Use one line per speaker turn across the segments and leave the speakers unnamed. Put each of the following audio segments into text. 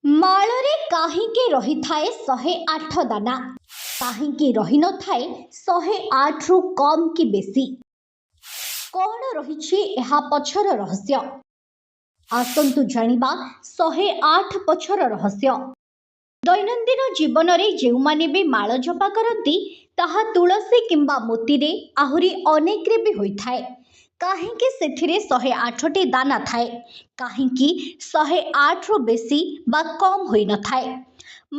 ମାଳରେ କାହିଁକି ରହିଥାଏ 108 ଦାନା? କାହିଁକି ରହିନଥାଏ 108ରୁ କମ୍ କି ବେଶୀ? କ'ଣ ରହିଛି ଏହା ପଛର ରହସ୍ୟ? ଆସନ୍ତୁ ଜାଣିବା 108 ପଛର ରହସ୍ୟ। ଦୈନନ୍ଦିନ ଜୀବନରେ ଯେଉଁମାନେ ବି ମାଳ ଜପା କରନ୍ତି ତାହା ତୁଳସୀ କିମ୍ବା ମୋତିରେ ଆହୁରି ଅନେକରେ ବି ହୋଇଥାଏ। କାହିଁକି ସେଥିରେ 108ଟି ଦାନା ଥାଏ? କାହିଁକି 108ରୁ ବେଶୀ ବା କମ୍ ହୋଇନଥାଏ?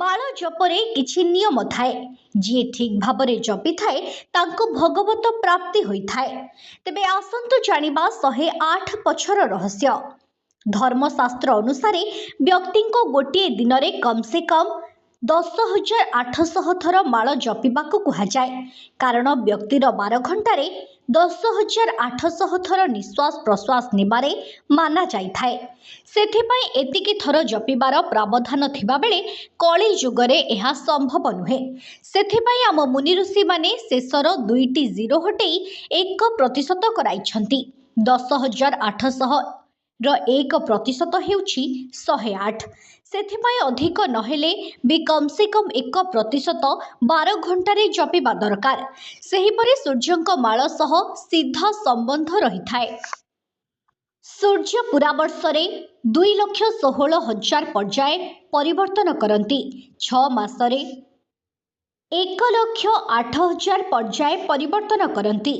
ମାଳ ଜପରେ କିଛି ନିୟମ ଥାଏ। ଯିଏ ଠିକ୍ ଭାବରେ ଜପିଥାଏ ତାଙ୍କୁ ଭଗବତ ପ୍ରାପ୍ତି ହୋଇଥାଏ। ତେବେ ଆସନ୍ତୁ ଜାଣିବା 108 ପଛର ରହସ୍ୟ। ଧର୍ମଶାସ୍ତ୍ର ଅନୁସାରେ ବ୍ୟକ୍ତିଙ୍କୁ ଗୋଟିଏ ଦିନରେ କମ୍ ସେ କମ୍ 10,800 ଥର ମାଳ ଜପିବାକୁ କୁହାଯାଏ। କାରଣ ବ୍ୟକ୍ତିର 12 ଘଣ୍ଟାରେ 10,800 ଥର ନିଶ୍ୱାସ ପ୍ରଶ୍ୱାସ ନେବାରେ ମାନା ଯାଇଥାଏ। ସେଥିପାଇଁ ଏତିକି ଥର ଜପିବାର ପ୍ରାବଧାନ ଥିବାବେଳେ କଳି ଯୁଗରେ ଏହା ସମ୍ଭବ ନୁହେଁ। ସେଥିପାଇଁ ଆମ ମୁନି ଋଷିମାନେ ଶେଷର 2ଟି 0 ହଟେଇ 1% କରାଇଛନ୍ତି। 10,800 ର 1% ହେଉଛି 108। ସେଥିପାଇଁ ଅଧିକ ନହେଲେ ବି କମ୍ ସେ କମ୍ 1% 12 ଘଣ୍ଟାରେ ଜପିବା ଦରକାର। ସେହିପରି ସୂର୍ଯ୍ୟଙ୍କ ମାଳ ସହ ସିଧା ସମ୍ବନ୍ଧ ରହିଥାଏ। ସୂର୍ଯ୍ୟ ପୂରା ବର୍ଷରେ 2,16,000 ପର୍ଯ୍ୟାୟ ପରିବର୍ତ୍ତନ କରନ୍ତି। 6 ମାସରେ 1,08,000 ପର୍ଯ୍ୟାୟ ପରିବର୍ତ୍ତନ କରନ୍ତି।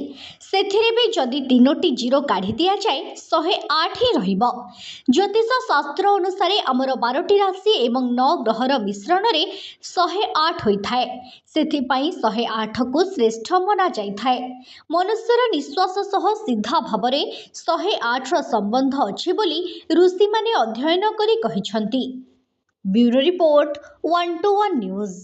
ସେଥିରେ ବି ଯଦି 3ଟି 0 କାଢ଼ି ଦିଆଯାଏ 108 ହିଁ ରହିବ। ଜ୍ୟୋତିଷ ଶାସ୍ତ୍ର ଅନୁସାରେ ଆମର 12ଟି ରାଶି ଏବଂ 9 ଗ୍ରହର ମିଶ୍ରଣରେ 108 ହୋଇଥାଏ। ସେଥିପାଇଁ 108କୁ ଶ୍ରେଷ୍ଠ ମନାଯାଇଥାଏ। ମନୁଷ୍ୟର ନିଶ୍ୱାସ ସହ ସିଧା ଭାବରେ 108ର ସମ୍ବନ୍ଧ ଅଛି ବୋଲି ଋଷିମାନେ ଅଧ୍ୟୟନ କରି କହିଛନ୍ତି। Bureau report 121 news.